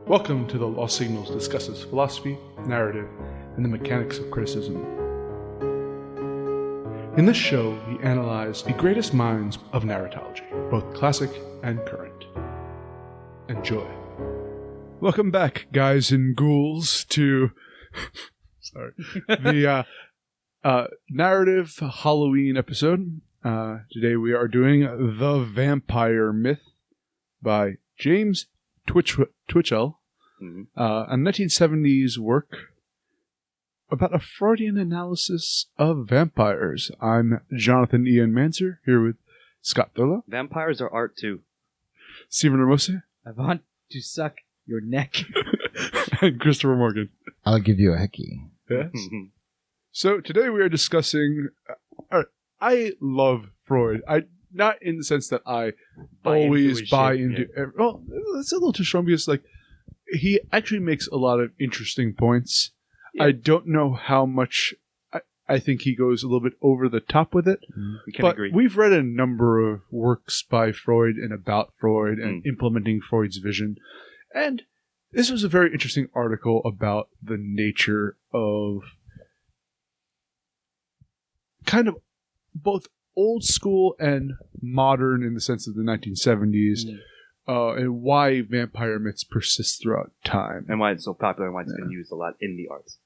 Welcome to the Lost Signals discusses philosophy, narrative, and the mechanics of criticism. In this show, we analyze the greatest minds of narratology, both classic and current. Enjoy. Welcome back, guys and ghouls, to the narrative Halloween episode. Today we are doing The Vampire Myth by James Twitchell. A 1970s work about a Freudian analysis of vampires. I'm Jonathan Ian Manser, here with Scott Thurlow. Vampires are art too. Stephen Ramosi. I want to suck your neck. And Christopher Morgan. I'll give you a Hickey. Yes. So today we are discussing... I love Freud. Not in the sense that I always buy into... Yeah. Well, that's a little too strong because he actually makes a lot of interesting points. Yeah. I don't know how much... I think he goes a little bit over the top with it. We can but agree. We've read a number of works by Freud and about Freud and implementing Freud's vision. And this was a very interesting article about the nature of kind of both old school and modern in the sense of the 1970s. And why vampire myths persist throughout time. And why it's so popular and why it's been used a lot in the arts.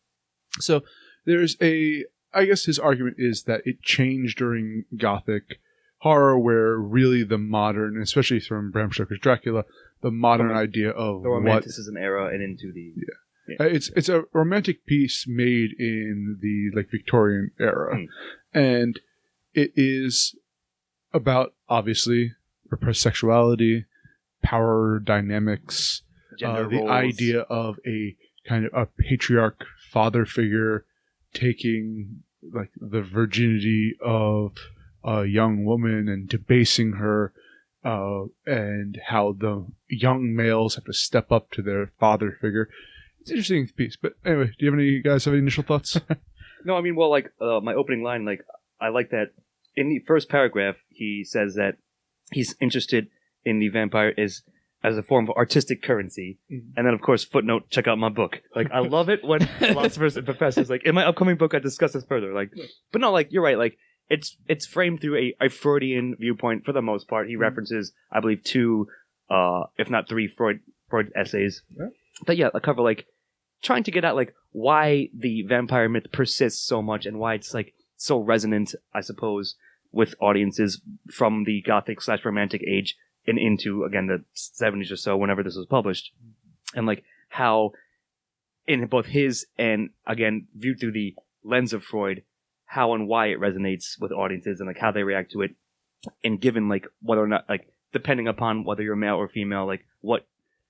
So there's I guess his argument is that it changed during Gothic horror where really the modern, especially from Bram Stoker's Dracula, the modern idea of the Romanticism era and into the... Yeah. It's a romantic piece made in the Victorian era. And it is about, obviously, repressed sexuality, power dynamics, gender the roles. idea of a kind of a patriarch father figure taking the virginity of a young woman and debasing her, and how the young males have to step up to their father figure. It's an interesting piece. But anyway, do you guys have any initial thoughts? No, I mean, well, my opening line, I like that in the first paragraph, he says that he's interested in the vampire as a form of artistic currency. And then, of course, footnote, check out my book. I love it when philosophers and professors, in my upcoming book, I discuss this further. But no, you're right. It's framed through a Freudian viewpoint for the most part. He references, I believe, 2, if not 3 Freud essays. Yeah. But yeah, I cover, trying to get at, why the vampire myth persists so much and why it's, so resonant, I suppose, with audiences from the Gothic/Romantic age and into, again, the 70s or so, whenever this was published. And, how, in both his and, again, viewed through the lens of Freud, how and why it resonates with audiences and, how they react to it. And given, whether or not, depending upon whether you're male or female, what...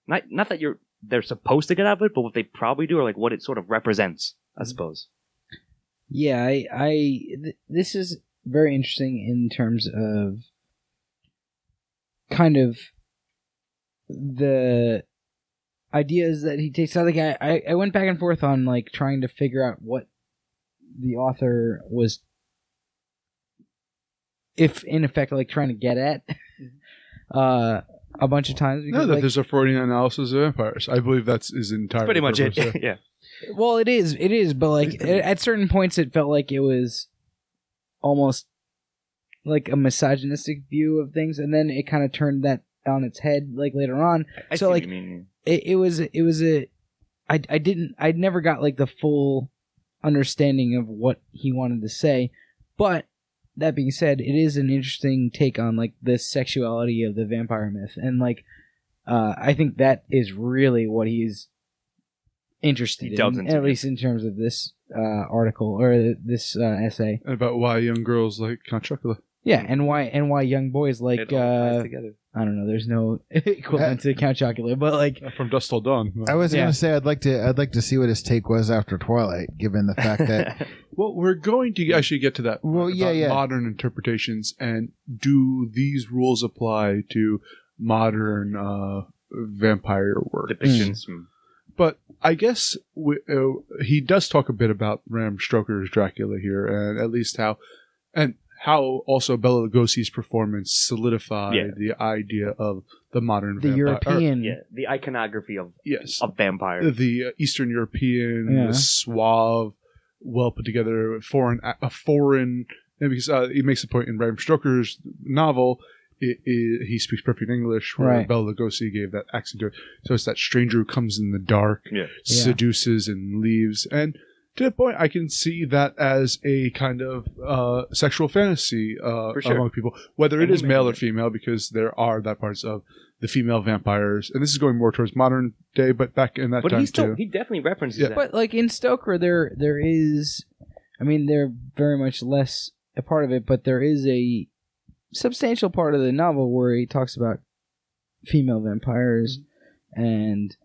Not that they're supposed to get out of it, but what they probably do, or, what it sort of represents, I suppose. Yeah, this is very interesting in terms of kind of the ideas that he takes. I went back and forth on trying to figure out what the author was, if in effect trying to get at a bunch of times. No, that there's a Freudian analysis of vampires. I believe that's his entire. Pretty much it. Yeah. Well, it is, but at certain points it felt like it was almost a misogynistic view of things, and then it kind of turned that on its head later on. I see what you mean. I'd never got the full understanding of what he wanted to say, but that being said, it is an interesting take on the sexuality of the vampire myth, and I think that is really what he's interested in, at least in terms of this article or this essay about why young girls like Count Chocula. Yeah, and why young boys like I don't know. There's no equivalent to Count Chocula, but from Dusk Till Dawn. I was going to say I'd like to see what his take was after Twilight, given the fact that. Well, we're going to actually get to that. Well, yeah. Modern interpretations, and do these rules apply to modern vampire work? Depictions. But I guess he does talk a bit about Bram Stoker's Dracula here, and at least how also Bela Lugosi's performance solidified the idea of the modern the vampire. European, the iconography of The vampire. Eastern European, the suave, well put together foreign. And because he makes a point in Bram Stoker's novel, he speaks perfect English, where Bela Lugosi gave that accent to it. So it's that stranger who comes in the dark, seduces and leaves. And to the point, I can see that as a kind of sexual fantasy among people, whether it is male or female, because there are that parts of the female vampires. And this is going more towards modern day, but back in that time too. He definitely references that. But like in Stoker, there is, I mean, they're very much less a part of it, but there is a substantial part of the novel where he talks about female vampires and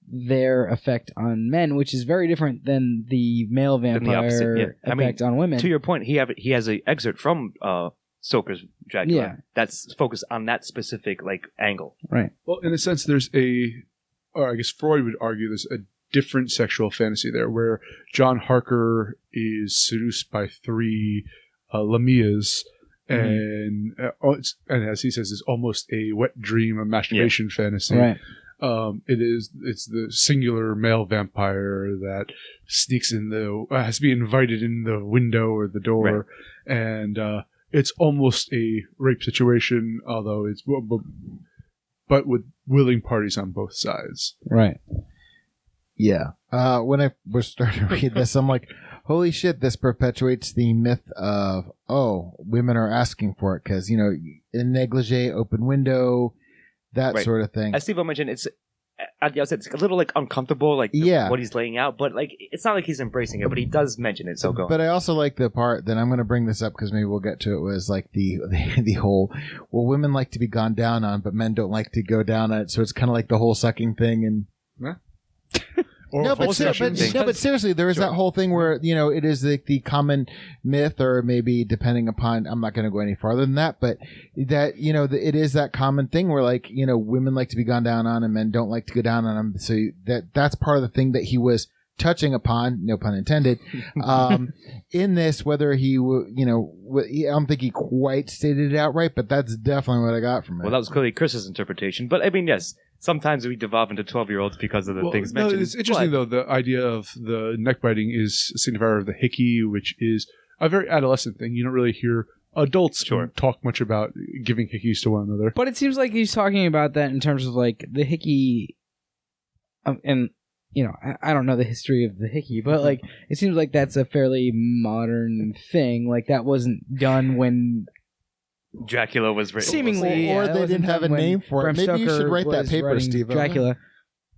their effect on men, which is very different than the male vampire effect on women. To your point, he has an excerpt from Stoker's Dracula that's focused on that specific angle. Right. Well, in a sense, or I guess Freud would argue there's a different sexual fantasy there, where John Harker is seduced by three Lamias, and as he says, it's almost a wet dream, a masturbation fantasy. Right. It's the singular male vampire that sneaks has to be invited in the window or the door, and it's almost a rape situation, although but with willing parties on both sides. Right. Yeah. When I was starting to read this, I'm like, holy shit, this perpetuates the myth of, women are asking for it because, in negligee, open window, that sort of thing. As Steve mentioned, it's at the outset, it's a little uncomfortable, what he's laying out, but it's not like he's embracing it, but he does mention it, so go on. But I also like the part that I'm going to bring this up because maybe we'll get to it, was the whole, women like to be gone down on, but men don't like to go down on it, so it's kind of like the whole sucking thing and... But seriously, there is that whole thing where, it is the common myth, or maybe depending upon, I'm not going to go any farther than that, but that, it is that common thing where women like to be gone down on and men don't like to go down on them. So that's part of the thing that he was touching upon, no pun intended, in this, whether he, I don't think he quite stated it outright, but that's definitely what I got from it. Well, that was clearly Chris's interpretation, but I mean, yes. Sometimes we devolve into 12-year-olds because of the things mentioned. It's interesting, though, the idea of the neck biting is a signifier of the Hickey, which is a very adolescent thing. You don't really hear adults talk much about giving Hickeys to one another. But it seems like he's talking about that in terms of the Hickey, and I don't know the history of the Hickey, but it seems like that's a fairly modern thing. That wasn't done when Dracula was written. Seemingly, or they didn't have a name for it. Maybe you should write that paper, Steve. Dracula.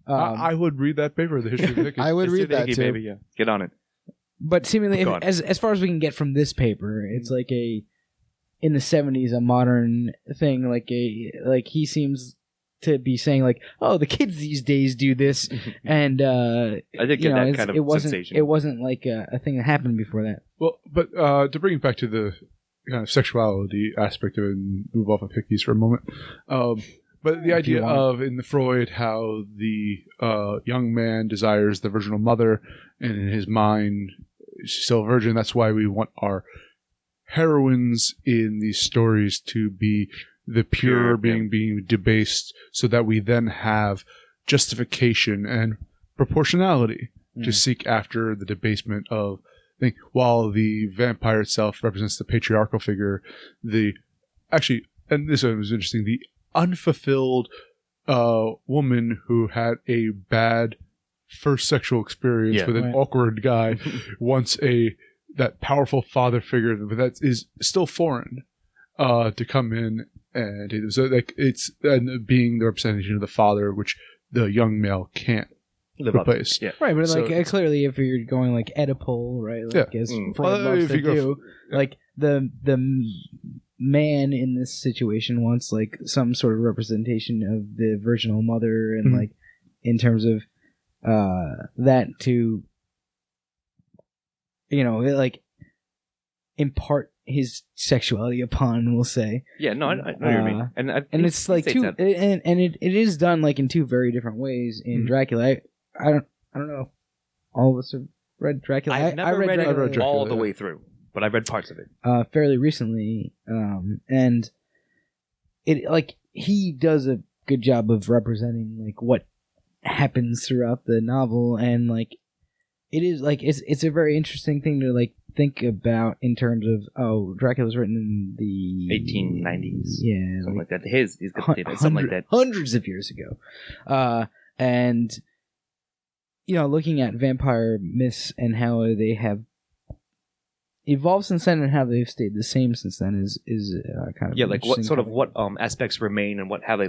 I would read that paper, The History of the Hickey. I would read that Hickey, too. Baby, yeah. Get on it. But seemingly, as far as we can get from this paper, it's in the 70s, a modern thing. He seems to be saying the kids these days do this, and I did get that kind of sensation. It wasn't a thing that happened before that. Well, but to bring it back to the kind of sexuality aspect of it and move off of Hickeys for a moment. But the idea of, in the Freud, how the young man desires the virginal mother, and in his mind, she's still a virgin. That's why we want our heroines in these stories to be the pure being debased, so that we then have justification and proportionality to seek after the debasement of thing. While the vampire itself represents the patriarchal figure, and this one was interesting, the unfulfilled woman who had a bad first sexual experience with an awkward guy wants that powerful father figure, but that is still foreign to come in and it's being the representation of the father, which the young male can't replace. Yeah. Right, but clearly, if you're going Oedipal, right? As Freud loves to do, the man in this situation wants some sort of representation of the virginal mother, and in terms of that to impart his sexuality upon, we'll say. Yeah, no, I know what you mean. And it's two, and it is done in two very different ways in Dracula. I don't know if all of us have read Dracula. I've never read it all the way through, but I've read parts of it fairly recently, and it like he does a good job of representing like what happens throughout the novel, and like it is like it's a very interesting thing to like think about in terms of Dracula was written in the 1890s, something like that. He's something like that, hundreds of years ago, and looking at vampire myths and how they have evolved since then and how they've stayed the same since then is kind of like what aspects remain and how they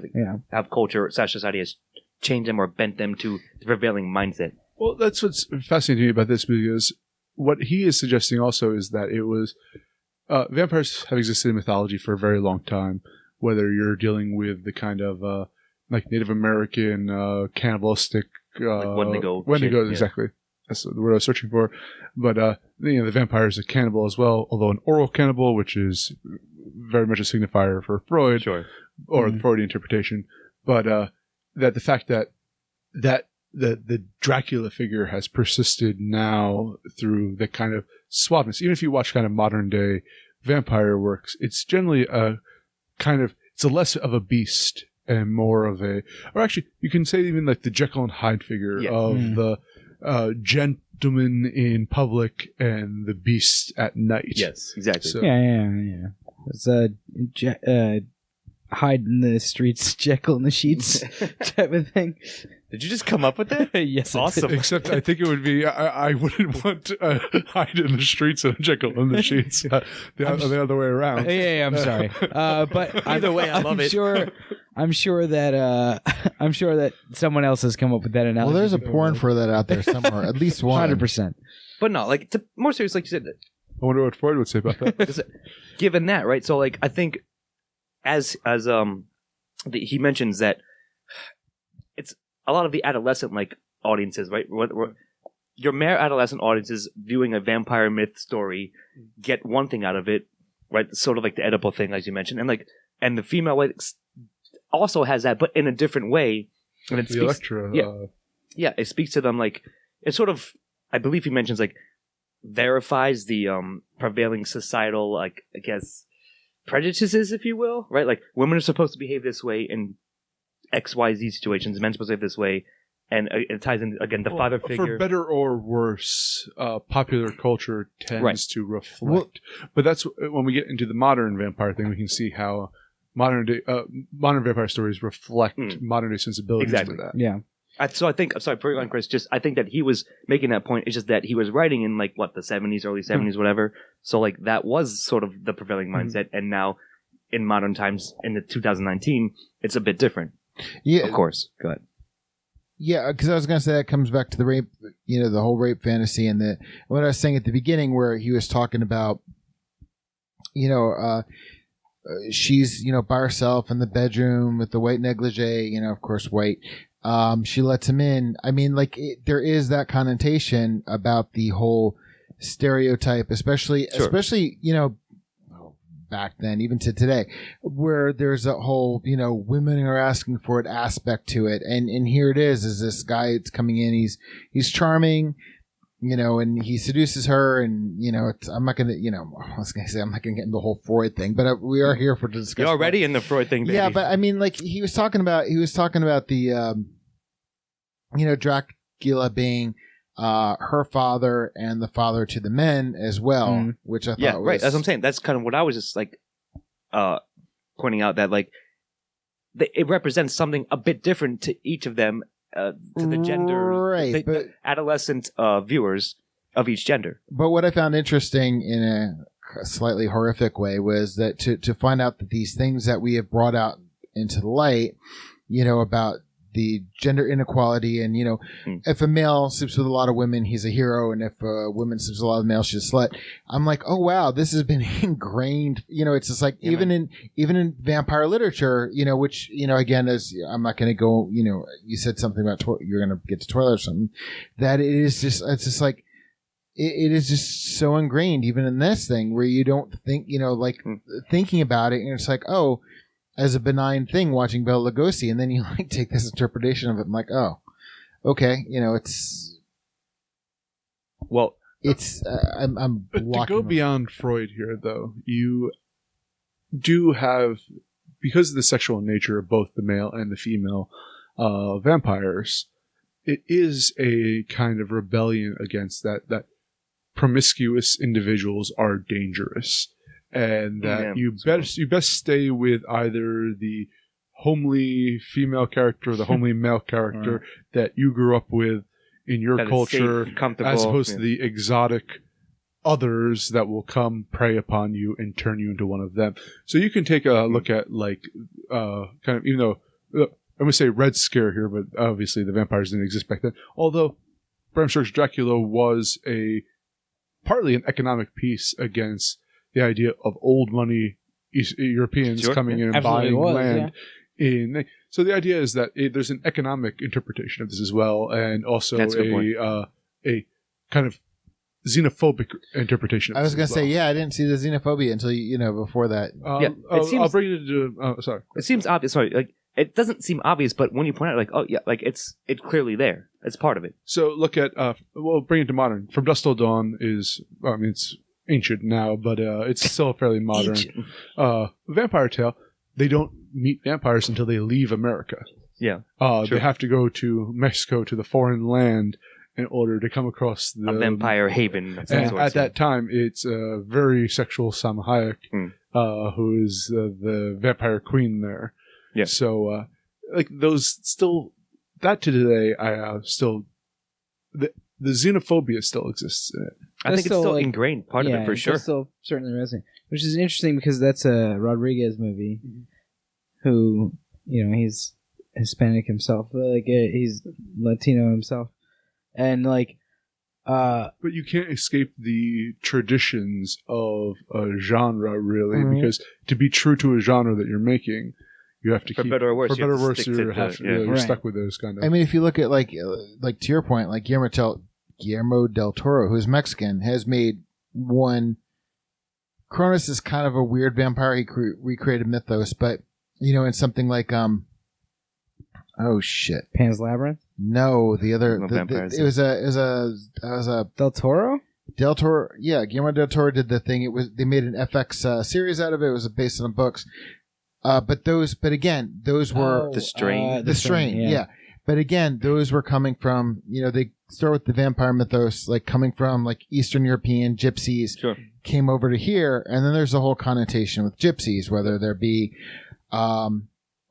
have culture / society has changed them or bent them to the prevailing mindset. Well, that's what's fascinating to me about this, because what he is suggesting also is that it was vampires have existed in mythology for a very long time. Whether you're dealing with the kind of like Native American cannibalistic like Wendigo, exactly. That's the word I was searching for. But the vampire is a cannibal as well, although an oral cannibal, which is very much a signifier for Freud, or the Freudian interpretation. But that the fact that the Dracula figure has persisted now through the kind of suaveness. Even if you watch kind of modern day vampire works, it's generally it's a less of a beast and more of or actually you can say even like the Jekyll and Hyde figure of the gentleman in public and the beast at night. Yes, exactly. So, yeah. It's Hyde in the streets, Jekyll in the sheets type of thing. Did you just come up with that? Yes, awesome. Except I think it would be I wouldn't want Hyde in the streets and Jekyll in the sheets. The other way around. Yeah, I'm sorry. But either way, I love it. I'm sure that someone else has come up with that analogy. Well, there's a porn for that out there somewhere. At least one. 100%. But no, like more serious, like you said. I wonder what Freud would say about that. Given that, right? So, like, I think as he mentions that it's a lot of the adolescent like audiences, right? Your mere adolescent audiences viewing a vampire myth story get one thing out of it, right? Sort of like the Oedipal thing, as you mentioned, and the female also has that, but in a different way. And it the Electra. It speaks to them like it sort of. I believe he mentions like verifies the prevailing societal, like I guess, prejudices, if you will, right? Like women are supposed to behave this way in XYZ situations, men are supposed to behave this way, and it ties in again the father figure. For better or worse, popular culture tends to reflect. But that's when we get into the modern vampire thing, we can see how modern vampire stories reflect modern day sensibilities to that. Yeah. So I think, I'm sorry, Freudian, Chris, I think that he was making that point. It's just that he was writing in like the 70s, early 70s, whatever. So like that was sort of the prevailing mindset. And now in modern times, in the 2019, it's a bit different. Yeah. Of course. Go ahead. Yeah, because I was going to say that comes back to the rape, the whole rape fantasy and what I was saying at the beginning where he was talking about, she's, by herself in the bedroom with the white negligee, of course, white. She lets him in. I mean, like there is that connotation about the whole stereotype, especially, back then, even to today, where there's a whole, women are asking for it aspect to it. And here it is this guy that's coming in. He's charming, and he seduces her and, I'm not going to, I was going to say, I'm not going to get into the whole Freud thing, but we are here for discussion. You're already in the Freud thing, baby. Yeah, but I mean, like he was talking about the, Dracula being her father and the father to the men as well, which I thought was... right. That's what I'm saying. That's kind of what I was just like pointing out, that like it represents something a bit different to each of them, to the gender, right? But the adolescent viewers of each gender. But what I found interesting in a slightly horrific way was that to find out that these things that we have brought out into the light, about the gender inequality and, if a male sleeps with a lot of women, he's a hero. And if a woman sleeps with a lot of males, she's a slut. I'm like, oh, wow, this has been ingrained. It's just like even in vampire literature, which, again, as I'm not going to go, you said something about you're going to get to Twilight or something, that it's just like, it is just so ingrained even in this thing where you don't think, thinking about it and it's like, oh, as a benign thing watching Bela Lugosi, and then you like take this interpretation of it. I'm like, oh, okay, it's I'm But to blocking go them. beyond Freud here, though, you do have, because of the sexual nature of both the male and the female vampires, it is a kind of rebellion against that promiscuous individuals are dangerous, and that you best stay with either the homely female character or the homely male character that you grew up with in your That is culture, safe, comfortable, as opposed to the exotic others that will come prey upon you and turn you into one of them. So you can take a look at kind of, even though I'm going to say Red Scare here, but obviously the vampires didn't exist back then. Although Bram Stoker's Dracula was partly an economic piece against the idea of old money Europeans coming in and buying land. So the idea is that there's an economic interpretation of this as well, and also a kind of xenophobic interpretation of I was this going to as say, I didn't see the xenophobia until before that. I'll bring it to sorry. It seems obvious. Sorry, like it doesn't seem obvious, but when you point out, like, oh yeah, like it's clearly there. It's part of it. So look at we'll bring it to modern. From Dusk Till Dawn is, it's ancient now, but it's still fairly modern. Vampire Tale. They don't meet vampires until they leave America. Yeah. They have to go to Mexico, to the foreign land, in order to come across a vampire haven. At that time, it's a very sexual Salma Hayek, who is the vampire queen there. Yeah. So, those still, that to today, the xenophobia still exists in it. I think it's still ingrained part of it for sure. It's still certainly resonating, which is interesting because that's a Rodriguez movie. Who, he's Hispanic himself, he's Latino himself, and but you can't escape the traditions of a genre, really, because to be true to a genre that you're making, you have to keep, better or worse, you're stuck with those kind of. I mean, if you look at like to your point, like Guillermo del Toro, who's Mexican, has made one. Cronus is kind of a weird vampire. He recreated mythos, but in something like oh shit, Pan's Labyrinth. No, the other it was a Del Toro. Del Toro, yeah, Guillermo del Toro did the thing. They made an FX series out of it. It was based on books. But again, those were the strain. The strain, yeah. But again, those were coming from, they start with the vampire mythos, like coming from like Eastern European gypsies, came over to here, and then there's a whole connotation with gypsies, whether there be, South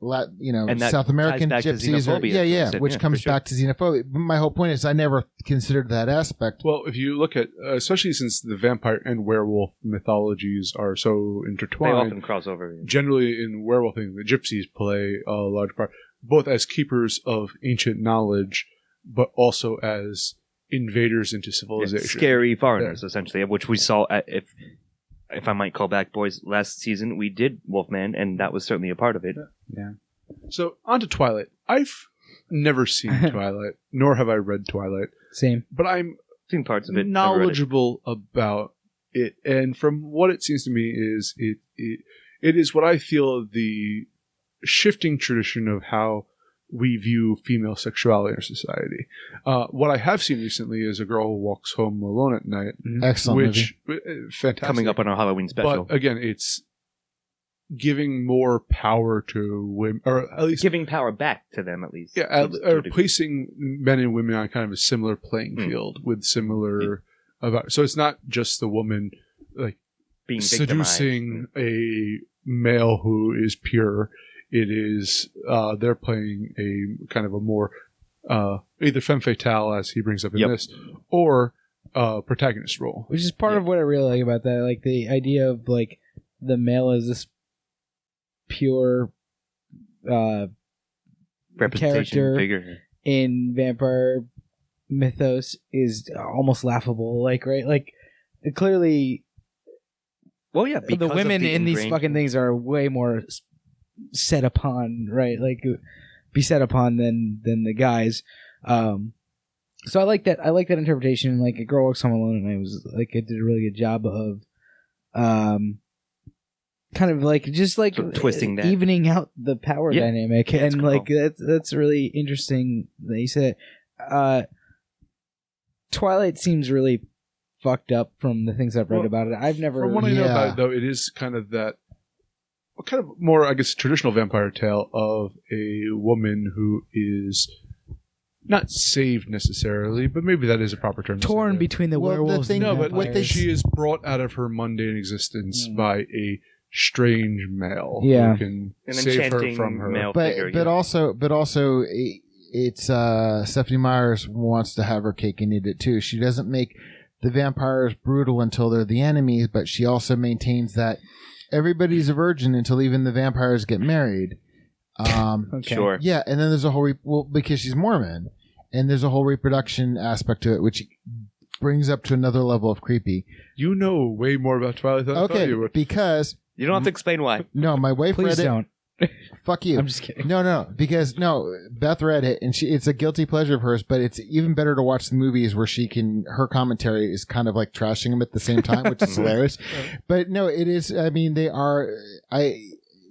American gypsies, which comes back to xenophobia. My whole point is I never considered that aspect. Well, if you look at, especially since the vampire and werewolf mythologies are so intertwined, they often cross over. Generally, in werewolfing, the gypsies play a large part, both as keepers of ancient knowledge, but also as invaders into civilization. Scary foreigners, essentially, which we saw if I might call back, boys, last season we did Wolfman, and that was certainly a part of it. Yeah. So, on to Twilight. I've never seen Twilight, nor have I read Twilight. Same. But I'm seen parts of it, knowledgeable about it. And from what it seems to me is it is what I feel the shifting tradition of how we view female sexuality in our society. What I have seen recently is A Girl Who Walks Home Alone at Night. Excellent movie. Fantastic. Coming up on our Halloween special. But again, it's giving more power to women, or at least giving power back to them, at least. Yeah, or placing men and women on kind of a similar playing field with similar. So it's not just the woman being seducing a male who is pure. It is they're playing a kind of a more either femme fatale, as he brings up in this, or protagonist role, which is part of what I really like about that, like the idea of like the male as this pure representation figure in vampire mythos is almost laughable. Like clearly, the women in these fucking things are way more set upon, right? Like beset upon than the guys. So I like that. I like that interpretation. Like A Girl Walks Home Alone, and it did a really good job of kind of like just like sort of twisting that, evening out the power dynamic, and like that's really interesting that you said. Twilight seems really fucked up from the things I've read about it. I've never. From what I know about it, though, it is kind of more, I guess, traditional vampire tale of a woman who is not saved necessarily, but maybe that is a proper term. Torn between the werewolves and but vampires. she is brought out of her mundane existence by a strange male Yeah. who can An save her enchanting from her. male But figure. but also it's Stephanie Myers wants to have her cake and eat it too. She doesn't make the vampires brutal until they're the enemies, but she also maintains that everybody's a virgin until even the vampires get married. Okay. Sure. Yeah, and then there's a whole because she's Mormon, and there's a whole reproduction aspect to it, which brings up to another level of creepy. You know way more about Twilight than I thought Okay, you would. because You don't have to explain why. no, my wife Please read it. don't. Fuck you. I'm just kidding. No, because Beth read it, and it's a guilty pleasure of hers. But it's even better to watch the movies where her commentary is kind of like trashing them at the same time, which is hilarious. But no, it is. I mean, they are.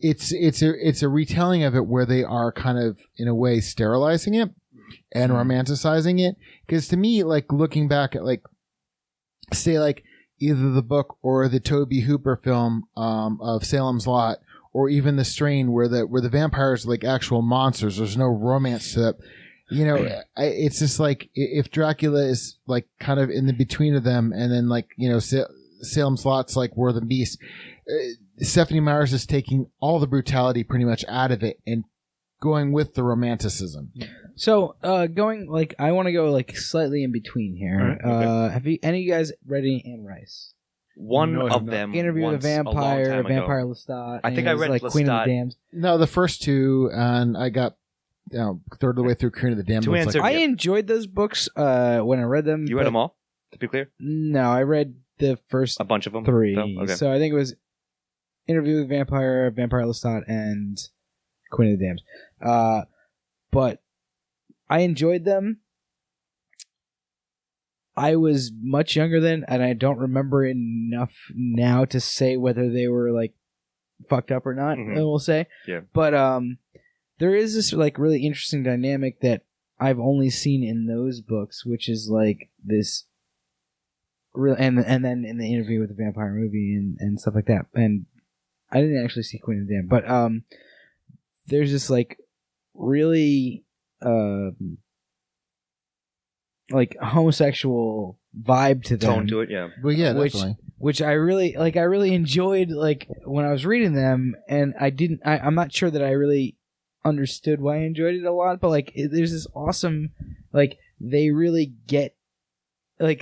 It's a retelling of it where they are kind of in a way sterilizing it and romanticizing it. Because to me, like looking back at say either the book or the Tobe Hooper film of Salem's Lot, or even The Strain, where the vampires are like actual monsters. There's no romance to it. It's just like if Dracula is like kind of in the between of them, and then Salem's Lot's like War of the Beast. Stephanie Myers is taking all the brutality pretty much out of it and going with the romanticism. So, I want to go slightly in between here. All right, okay. Have any of you guys read any Anne Rice? One No, I of have not. them. Interview with a once, long Vampire, time ago. Vampire Lestat. I think and I it was read Queen of Lestat. the Damned. No, the first two, and I got third of the way through Queen of the Damned. To It's answer- I Yep. enjoyed those books when I read them. You read but- them all, to be clear? No, I read the first A bunch of them? 3. No? Okay. So I think it was Interview with a Vampire, Vampire Lestat, and Queen of the Damned. But I enjoyed them. I was much younger then, and I don't remember enough now to say whether they were fucked up or not. Mhm. We'll say, Yeah. But there is this really interesting dynamic that I've only seen in those books, which is this real, and then in the Interview with the Vampire movie and stuff like that. And I didn't actually see Queen of the Damned, but there's this really homosexual vibe to them, Tone to it, yeah. well, yeah, which definitely. which I really enjoyed when I was reading them, and I'm not sure that I really understood why I enjoyed it a lot, but there's this awesome they really get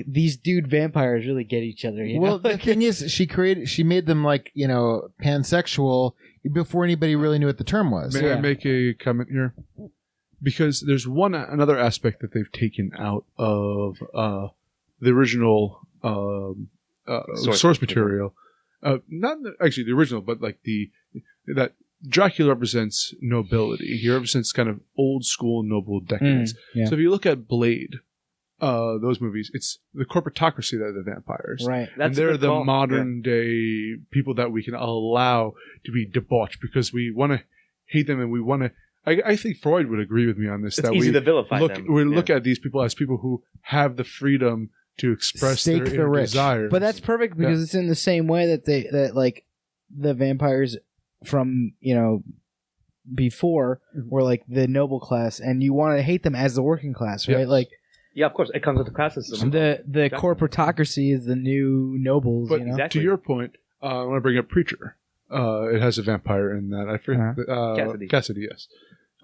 these dude vampires really get each other, you Well, know? the thing is, she made them pansexual before anybody really knew what the term was. May Yeah. I make a comment here? Because there's another aspect that they've taken out of the original source material. Not actually the original, but that Dracula represents nobility. He represents kind of old school noble decadence. Yeah. So if you look at Blade, those movies, it's the corporatocracy that are the vampires. Right. And That's a they're good the call. modern day people that we can allow to be debauched because we want to hate them and we want to. I think Freud would agree with me on this. It's that easy we to vilify look, them. we Yeah. look at these people as people who have the freedom to express Stake their the inner rich. desires. But that's perfect because it's in the same way that the vampires from before were the noble class, and you want to hate them as the working class, right? Yes. Yeah, of course. It comes with the class system. The Exactly. corporatocracy is the new nobles, But Exactly. to your point, I want to bring up Preacher. It has a vampire in that. I forget. Cassidy, yes.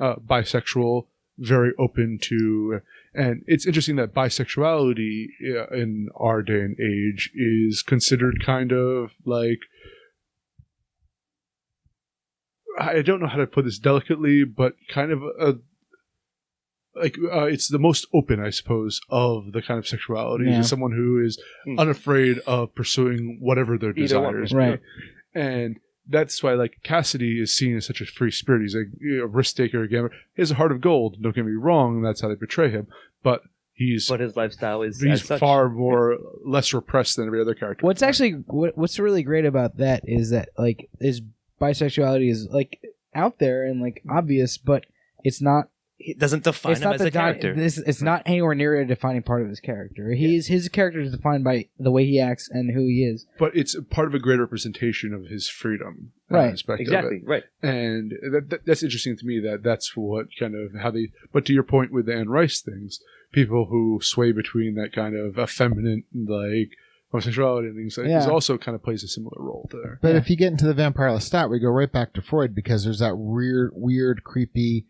Bisexual, very open to, and it's interesting that bisexuality in our day and age is considered kind of I don't know how to put this delicately, but kind of it's the most open, I suppose, of the kind of sexuality. Yeah. Someone who is unafraid of pursuing whatever their Either one, desires, right? And that's why, Cassidy is seen as such a free spirit. He's a risk taker, a gambler. He has a heart of gold. Don't get me wrong. That's how they portray him. But his lifestyle is he's as such. far more less repressed than every other character. What's really great about that is that his bisexuality is out there and obvious, but it's not It doesn't define him as a character. It's not anywhere near a defining part of his character. His character is defined by the way he acts and who he is. But it's part of a greater representation of his freedom. Right. Aspect Exactly. of it. Right. And that's interesting to me. That's what kind of how they. But to your point with the Anne Rice things, people who sway between that kind of effeminate like homosexuality and things like this also kind of plays a similar role there. But if you get into the Vampire Lestat, we go right back to Freud because there's that weird, creepy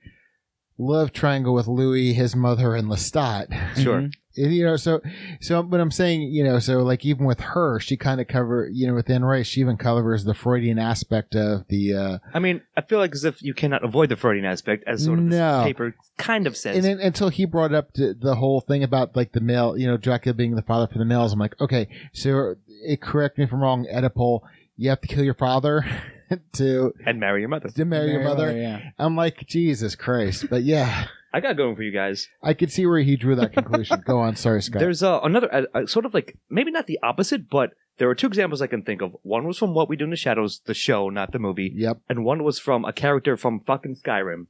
love triangle with Louis, his mother, and Lestat. Sure. And, so what I'm saying, so like even with her, she kind of with Anne Rice, she even covers the Freudian aspect of the. I mean, I feel like as if you cannot avoid the Freudian aspect, as sort of this paper kind of says. And then, until he brought up the whole thing about like the male, Dracula being the father for the males, I'm like, okay, so correct me if I'm wrong, Oedipal, you have to kill your father. And marry your mother. To marry your mother. Yeah. I'm like, Jesus Christ. But yeah. I got going for you guys. I could see where he drew that conclusion. Go on. Sorry, Scott. There's another, sort of like, maybe not the opposite, but there are two examples I can think of. One was from What We Do in the Shadows, the show, not the movie. Yep. And one was from a character from fucking Skyrim.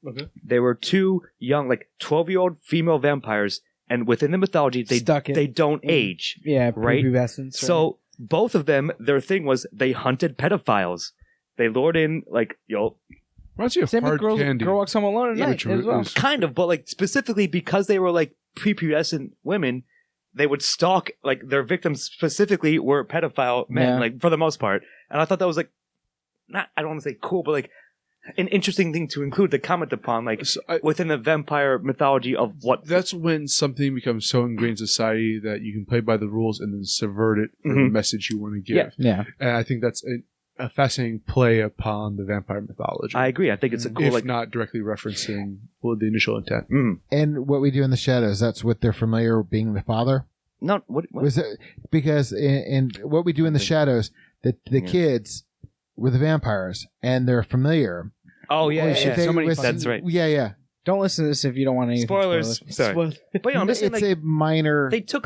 Okay. There were two young, like, 12-year-old female vampires, and within the mythology, they don't age. Yeah, right? Prepubescence. So, both of them, their thing was they hunted pedophiles. They lured in, like, Reminds you of Same with Hard Candy. Girl Walks Home Alone at night as well. kind of, but, like, specifically because they were, like, prepubescent women, they would stalk, like, their victims specifically were pedophile men, like, for the most part. And I thought that was, like, I don't want to say cool, but, like, an interesting thing to include, to comment upon, like, within the vampire mythology of what... That's when something becomes so ingrained in society that you can play by the rules and then subvert it for the message you want to give. Yeah. And I think that's a fascinating play upon the vampire mythology. I agree. I think it's a cool... If not directly referencing the initial intent. And What We Do in the Shadows, that's what they're familiar with being the father? No, what? Was it, because in What We Do in the Shadows, the kids were the vampires, and they're familiar. Oh, yeah. That's right. Yeah. Don't listen to this if you don't want any spoilers. Sorry. But I'm just saying, it's like, a minor... They took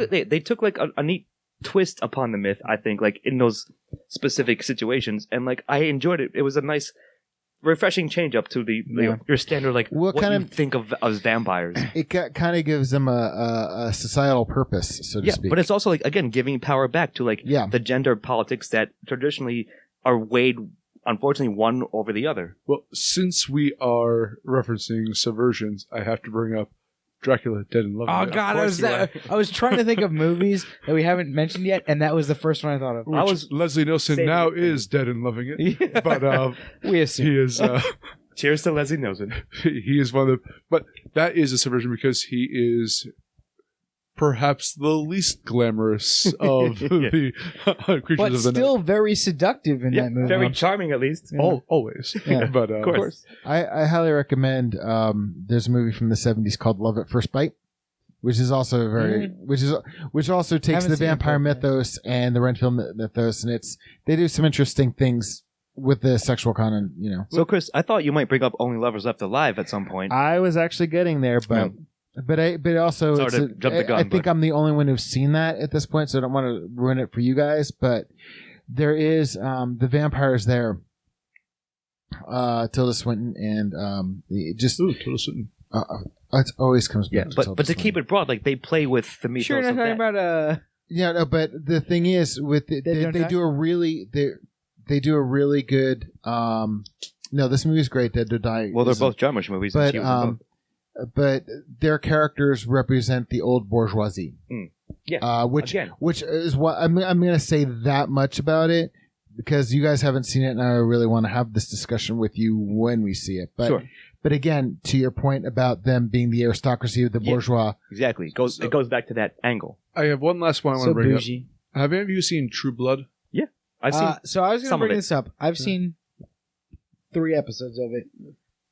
like a neat twist upon the myth, I think, like in those specific situations, and like I enjoyed it. It was a nice, refreshing change up to the your standard, like what you think of as vampires. It kind of gives them a societal purpose, so to speak. But it's also like, again, giving power back to like the gender politics that traditionally are weighed, unfortunately, one over the other. Well, since we are referencing subversions, I have to bring up Dracula, Dead and Loving It. Oh God, I was trying to think of movies that we haven't mentioned yet, and that was the first one I thought of. Leslie Nielsen now is Dead and Loving It, but we assume he is. Cheers to Leslie Nielsen. He is one of the, but that is a subversion because he is perhaps the least glamorous of the creatures but of the still night. very seductive in that movie. Very charming, at least. Always. Yeah. But of course. I highly recommend. There's a movie from the 70s called Love at First Bite, which is also which also takes the vampire mythos and the Renfield mythos, and they do some interesting things with the sexual content. So, Chris, I thought you might bring up Only Lovers Left Alive at some point. I was actually getting there, but. But also, Sorry to jump the gun, I think I'm the only one who's seen that at this point, so I don't want to ruin it for you guys. But there is the vampires there, Tilda Swinton, and Tilda Swinton. It always comes back. But to keep it broad, like they play with the mythos. Sure, you're not talking about Yeah, no. But the thing is, with they do a really good. No, this movie is great. Dead to Die. Well, they're both Jarmusch movies. But their characters represent the old bourgeoisie. Which is what I'm going to say that much about it because you guys haven't seen it, and I really want to have this discussion with you when we see it. But again, to your point about them being the aristocracy of the bourgeois, exactly, it goes back to that angle. I have one last one I want to bring bougie. up. Have any of you seen True Blood? Yeah, I've seen. So I was going to bring this up. I've seen 3 episodes of it.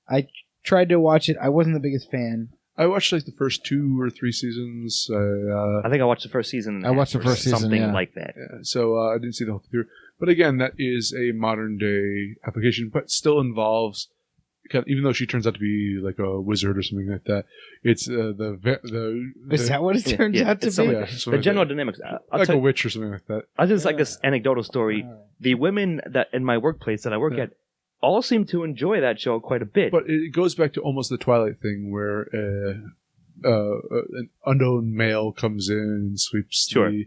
I tried to watch it. I wasn't the biggest fan. I watched like the first 2 or 3 seasons. I think I watched the first season. I watched the first season, something like that. Yeah, so I didn't see the whole thing through. But again, that is a modern day application, but still involves. Even though she turns out to be like a wizard or something like that, it's Is that what it turns out to be? The general dynamics, like a witch or something like that. I just like this anecdotal story. The women that in my workplace that I work at, all seem to enjoy that show quite a bit. But it goes back to almost the Twilight thing where an unknown male comes in and sweeps the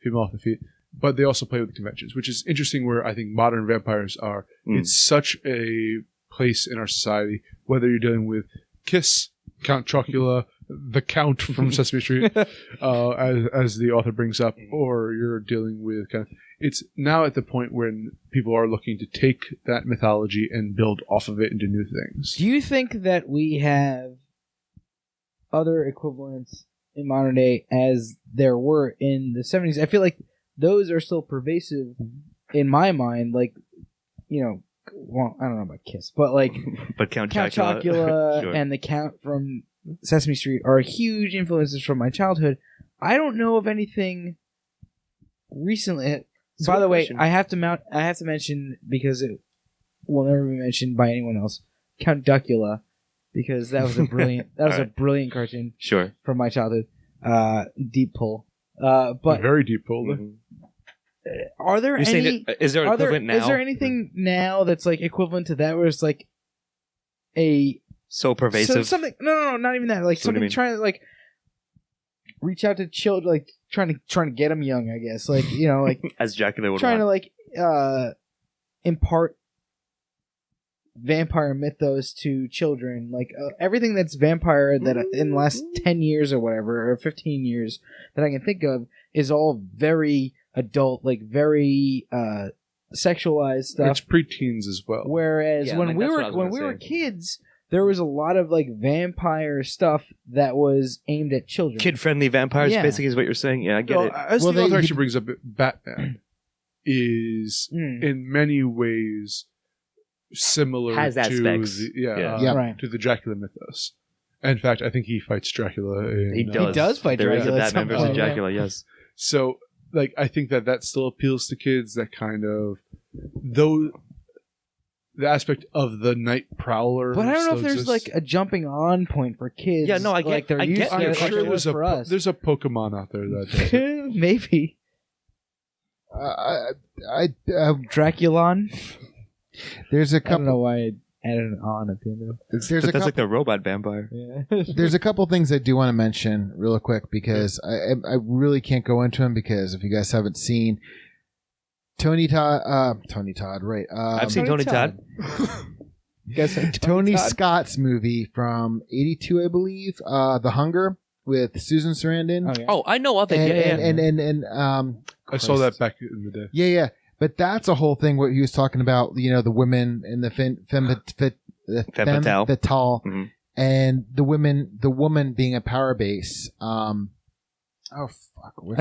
female off the feet. But they also play with conventions, which is interesting where I think modern vampires are. It's such a place in our society, whether you're dealing with Kiss, Count Chocula, the Count from Sesame Street, as the author brings up, or you're dealing with it's now at the point when people are looking to take that mythology and build off of it into new things. Do you think that we have other equivalents in modern day as there were in the 70s? I feel like those are still pervasive in my mind. Like, well, I don't know about Kiss, but like, but Count Chocula sure. and the Count from Sesame Street are huge influences from my childhood. I don't know of anything recently. By the way, I have to mention, because it will never be mentioned by anyone else, Count Dracula, because that was a brilliant a brilliant cartoon. Sure. From my childhood. Deep pull. But very deep pull. Are there any? Is there an equivalent now? Is there anything now that's like equivalent to that, where it's like so pervasive? Something? No, not even that. Like something trying to like reach out to children, like trying to get them young. I guess, like like as Dracula would trying want. to like impart vampire mythos to children, like everything that's vampire that in the last 10 years or whatever, or 15 years that I can think of, is all very adult, like very sexualized stuff. It's preteens as well. Whereas when we were kids, there was a lot of like vampire stuff that was aimed at children. Kid-friendly vampires, basically, is what you're saying. Yeah, I get it. As the author actually brings up, Batman is in many ways similar has aspects. to to the Dracula mythos. In fact, I think he fights Dracula. He does fight there Dracula. There is a Batman versus Dracula, yes. So, like, I think that still appeals to kids. That kind of the aspect of the night prowler. But I don't know if there's like a jumping on point for kids. Yeah, no, I get. Like I'm sure there's a Pokemon out there that does it. Maybe. Draculon. There's a couple. I don't know why I added an on at the end of it. That's like the robot vampire. Yeah. There's a couple things I do want to mention real quick, because I really can't go into them, because if you guys haven't seen Tony Todd, right? I've seen Tony Todd. Tony Scott's movie from '82, I believe, The Hunger, with Susan Sarandon. Oh, yeah. I know of it. And I saw that back in the day. Yeah. But that's a whole thing. What he was talking about, the women in the femme fatale, and the woman being a power base. I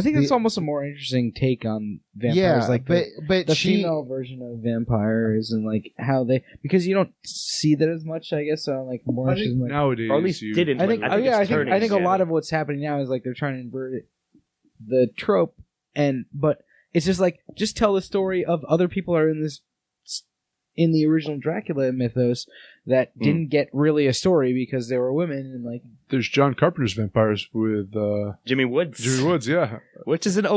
think it's almost a more interesting take on vampires. Yeah, like but the female version of vampires, and like how because you don't see that as much, I guess. So like more interested in, like, nowadays, or at least didn't. I think a lot of what's happening now is like they're trying to invert the trope, but it's just like, just tell the story of other people are in the original Dracula mythos that didn't get really a story because they were women, and like there's John Carpenter's vampires with Jimmy Woods. Yeah, which is it's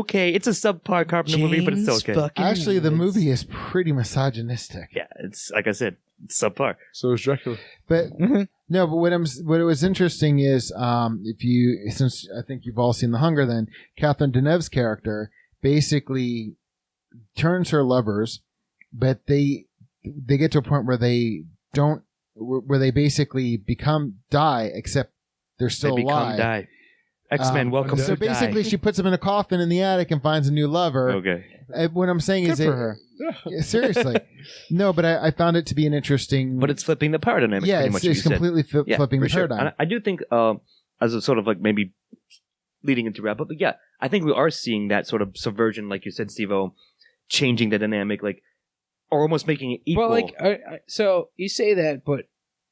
a subpar Carpenter movie, but it's still okay. Actually, the movie is pretty misogynistic. Yeah, it's like I said, it's subpar. So is Dracula. But no, but what was interesting is since I think you've all seen The Hunger, then Catherine Deneuve's character basically turns her lovers, but they get to a point where they basically die, except they're still alive. Die. X-Men, welcome to So basically, she puts them in a coffin in the attic and finds a new lover. Okay. What I'm saying is, for her. Seriously, no, but I found it to be an interesting. But it's flipping the paradigm. Yeah, it's completely flipping the paradigm. I do think, as a sort of like maybe leading into wrap up, but yeah, I think we are seeing that sort of subversion, like you said, Steve-O, changing the dynamic, like, or almost making it equal. Well, like, so you say that, but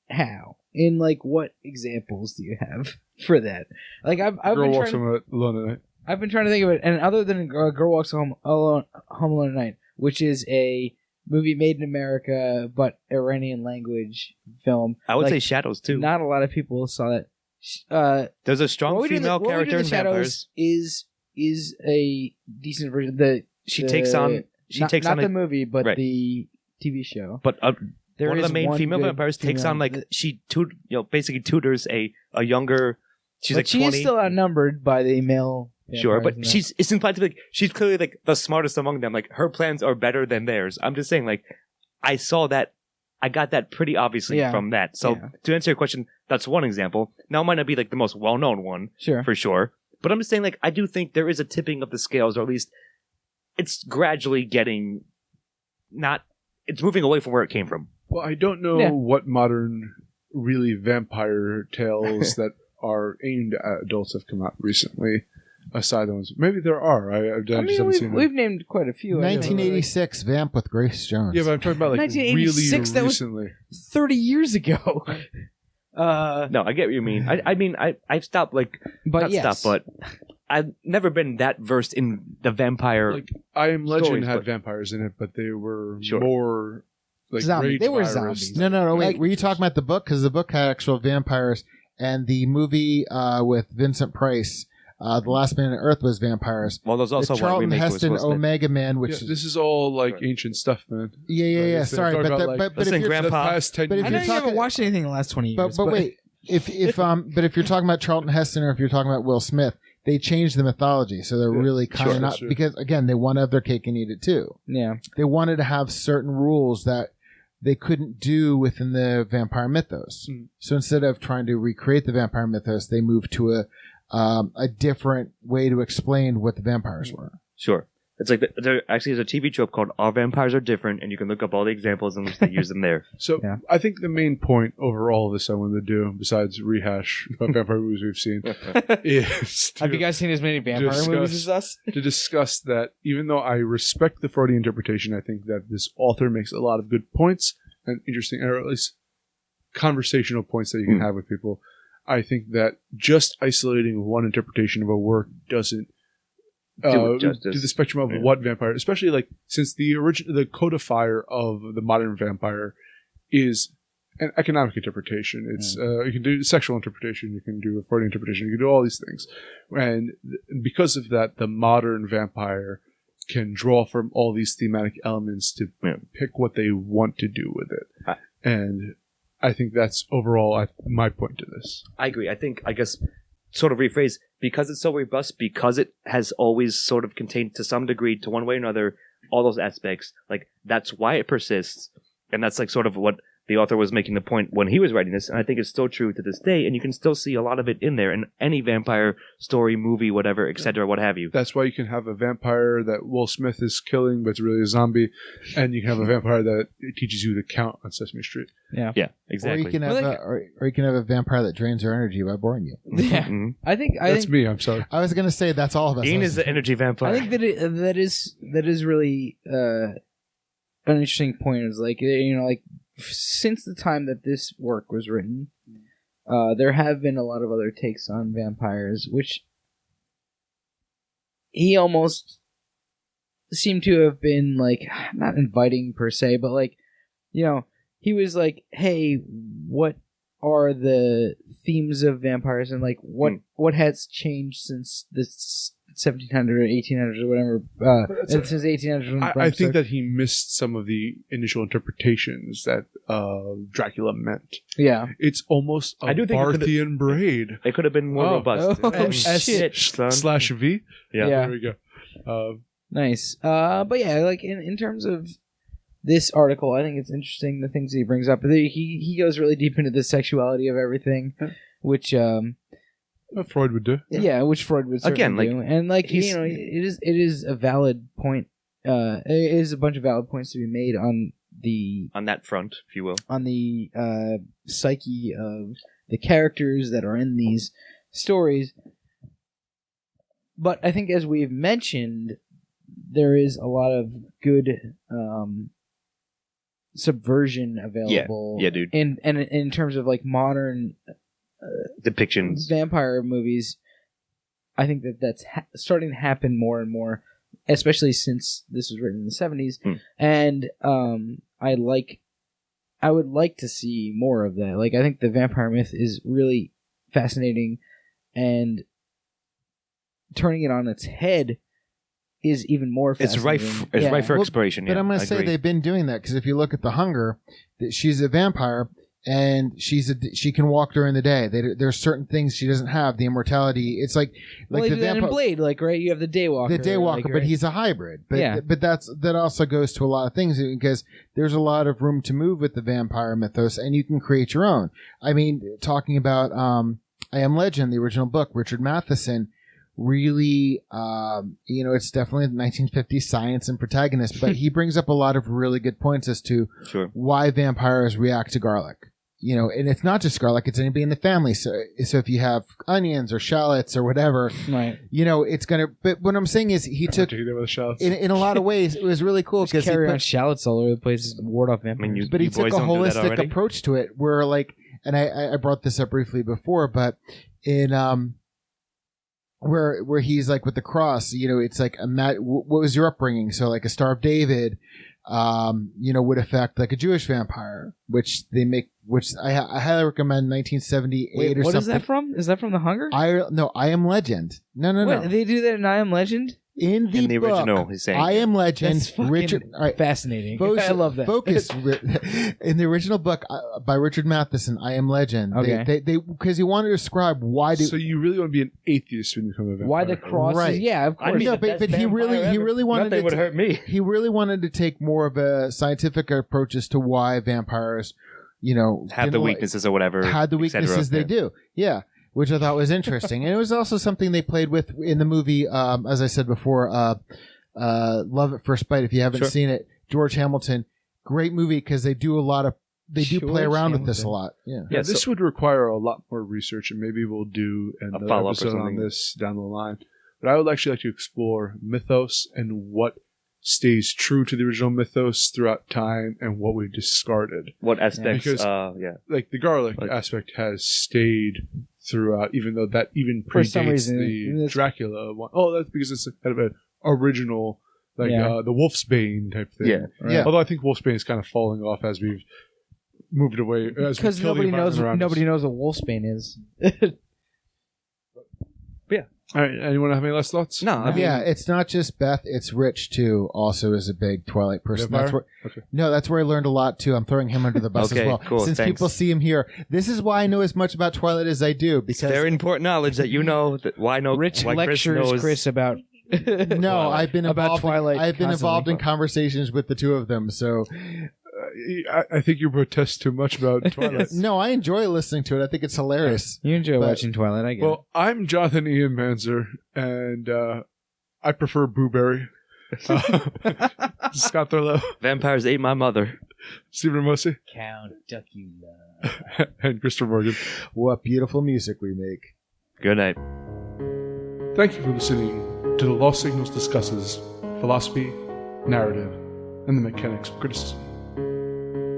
how? In like, what examples do you have for that? Like, I've Girl been Walks trying Home Alone at Night. I've been trying to think of it, and other than Girl Walks Home Alone at Night, which is a movie made in America but Iranian language film. I would say Shadows too. Not a lot of people saw that. There's a strong female character in Vampires. Is a decent version. She takes on not the movie, but the TV show. But one of the main female good vampires takes female- on like basically tutors a younger. She's but like she 20. is still outnumbered by the male. Sure, vampires but in that. it's implied to be like she's clearly like the smartest among them. Like her plans are better than theirs. I'm just saying, like I saw that, I got that pretty obviously Yeah. from that. So Yeah. to answer your question, that's one example. Now it might not be like the most well-known one Sure. for sure, but I'm just saying like I do think there is a tipping of the scales, or at least it's gradually getting it's moving away from where it came from. Well, I don't know Yeah. what modern, really vampire tales that are aimed at adults have come out recently, aside the ones. Maybe there are. I just haven't seen them. we've named quite a few. I think. 1986 Vamp with Grace Jones. Yeah, but I'm talking about like really 1986, that was- recently. 30 years ago. No, I get what you mean. I mean, I've stopped like But not yes. stopped, but I've never been that versed in the vampire. Like I Am Legend Stories, had but- vampires in it, but they were Sure. more like Zombie. rage They were virus. zombies. No, wait. Like- Were you talking about the book? Because the book had actual vampires, and the movie with Vincent Price, The Last Man on Earth, was vampires. well, there's also the one Charlton remake was Heston Will Smith. Omega Man, which Yeah, this is all like ancient stuff, man. yeah. Like, Sorry, talking but about, like, but listen, if you're, Grandpa. The past 10 But if I years. know you're you haven't talking- watched anything in the last 20 years. but wait, if because if you're talking about Charlton Heston or if you're talking about Will Smith, they changed the mythology, so they're Yeah, really kind of sure, not sure. because again they want to have their cake and eat it too. Yeah. They wanted to have certain rules that they couldn't do within the vampire mythos. Mm. So instead of trying to recreate the vampire mythos, they moved to a different way to explain what the vampires were. Sure. It's like there actually is a TV trope called "All Vampires Are Different," and you can look up all the examples in which they use them there. So Yeah. I think the main point over all of this I wanted to do, besides rehash about vampire movies we've seen, is Have you guys seen as many vampire discuss- movies as us? to discuss that even though I respect the Freudian interpretation, I think that this author makes a lot of good points and interesting, or at least conversational points that you can have with people. I think that just isolating one interpretation of a work doesn't Do it justice. do the spectrum of Yeah. what vampire, especially like since the codifier of the modern vampire is an economic interpretation. It's you can do sexual interpretation, you can do a Freudian interpretation, you can do all these things, and because of that, the modern vampire can draw from all these thematic elements to Yeah. pick what they want to do with it, I- and I think that's overall my point to this. I agree. I guess, sort of rephrase, because it's so robust, because it has always sort of contained to some degree, to one way or another, all those aspects, like, that's why it persists. And that's like sort of what the author was making the point when he was writing this, and I think it's still true to this day, and you can still see a lot of it in there in any vampire story, movie, whatever, etc., what have you. That's why you can have a vampire that Will Smith is killing, but it's really a zombie, and you can have a vampire that teaches you to count on Sesame Street. Yeah, Or exactly. you can have Well, or you can have a vampire that drains your energy by boring you. Yeah. Mhm. I think That's me. I'm sorry. I was gonna say that's all of us. Ian is the energy vampire. I think that is really an interesting point. Is like, you know, like since the time that this work was written, there have been a lot of other takes on vampires, which he almost seemed to have been like not inviting per se, but like, you know, he was like, hey, what are the themes of vampires, and like what has changed since the 1700 or 1800s or whatever, since 1800s when I Bram think Stoker- that he missed some of the initial interpretations that Dracula meant. yeah. It's almost a I do think it could've- Parthian braid. It could have been more Oh. robust. Oh, shit, son. Slash V. Yeah. Yeah. There we go. Nice. But yeah, like in terms of this article, I think it's interesting the things he brings up. He goes really deep into the sexuality of everything, Yeah. which Freud would do. which Freud would certainly Again, like, do. And like he's- you know, it is a valid point. It is a bunch of valid points to be made on the On that front, if you will. psyche of the characters that are in these stories. But I think, as we've mentioned, there is a lot of good subversion available. Yeah, dude. In terms of like modern Depictions. vampire movies, I think that's starting to happen more and more, especially since this was written in the 70s. And I would like to see more of that. Like, I think the vampire myth is really fascinating, and turning it on its head is even more It's fascinating. ripe for exploration. But I'm going to say they've been doing that because if you look at The Hunger, she's a vampire and she can walk during the day. There's certain things she doesn't have. The immortality. It's like well, the vampire Blade, right? You have the Daywalker. The Daywalker, but he's a hybrid. But that also goes to a lot of things because there's a lot of room to move with the vampire mythos, and you can create your own. I mean, talking about I Am Legend, the original book, Richard Matheson. Really, it's definitely the 1950s science and protagonist, but he brings up a lot of really good points as to why vampires react to garlic. And it's not just garlic; it's anybody in the family. So if you have onions or shallots or whatever, right? It's gonna. But what I'm saying is, he took in a lot of ways. It was really cool because carry on shallots all over the place, ward off vampires. But he took a holistic approach to it, where and I brought this up briefly before, but in where he's like with the cross, it's like what was your upbringing? So like a Star of David, would affect like a Jewish vampire, which I highly recommend 1978 or something. What is that from? Is that from The Hunger? I Am Legend. No. What, they do that in I Am Legend? In the book, original, he's saying. I Am Legend. That's Richard, fascinating. I love that. Focus in the original book by Richard Matheson. I Am Legend. Okay. They because he wanted to describe why. So you really want to be an atheist when you become a vampire? Why the cross? Right. Yeah, of course. I mean, no, but he really wanted. Nothing would hurt me. He really wanted to take more of a scientific approach as to why vampires, have the weaknesses or whatever. Had the weaknesses they do. Yeah. Which I thought was interesting. And it was also something they played with in the movie, as I said before, Love at First Bite. If you haven't seen it, George Hamilton, great movie because they do play around with this a lot. Yeah. This would require a lot more research, and maybe we'll do another episode on this down the line. But I would actually like to explore mythos and what stays true to the original mythos throughout time and what we've discarded. What aspects, because, like the garlic aspect has stayed throughout, even though that even predates the Dracula one. Oh, that's because it's kind of an original, the Wolfsbane type thing. Yeah. Right? Yeah. Although I think Wolfsbane is kind of falling off as we've moved away. Because nobody knows what Wolfsbane is. Yeah. All right. Anyone have any last thoughts? No. I mean, it's not just Beth. It's Rich too. Also, is a big Twilight person. Vampire? That's where I learned a lot too. I'm throwing him under the bus as well. Cool, Since thanks. people see him here, this is why I know as much about Twilight as I do. Because it's very important knowledge that you know. Rich lectures Chris about. No, I've been about involved. Twilight. I've been involved in conversations with the two of them. So. I think you protest too much about Twilight. No, I enjoy listening to it. I think it's hilarious. You enjoy watching Twilight, I guess. Well, I'm Jonathan Ian Manzer, and I prefer Blueberry. Scott Thurlow. Vampires ate my mother. Stephen Ramosi. Count Dracula. And Christopher Morgan. What beautiful music we make. Good night. Thank you for listening to The Lost Signals Discusses Philosophy, Narrative, and the Mechanics of Criticism.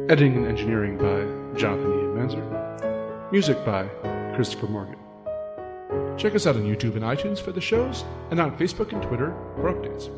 Editing and engineering by Jonathan Ian Manzer. Music by Christopher Morgan. Check us out on YouTube and iTunes for the shows, and on Facebook and Twitter for updates.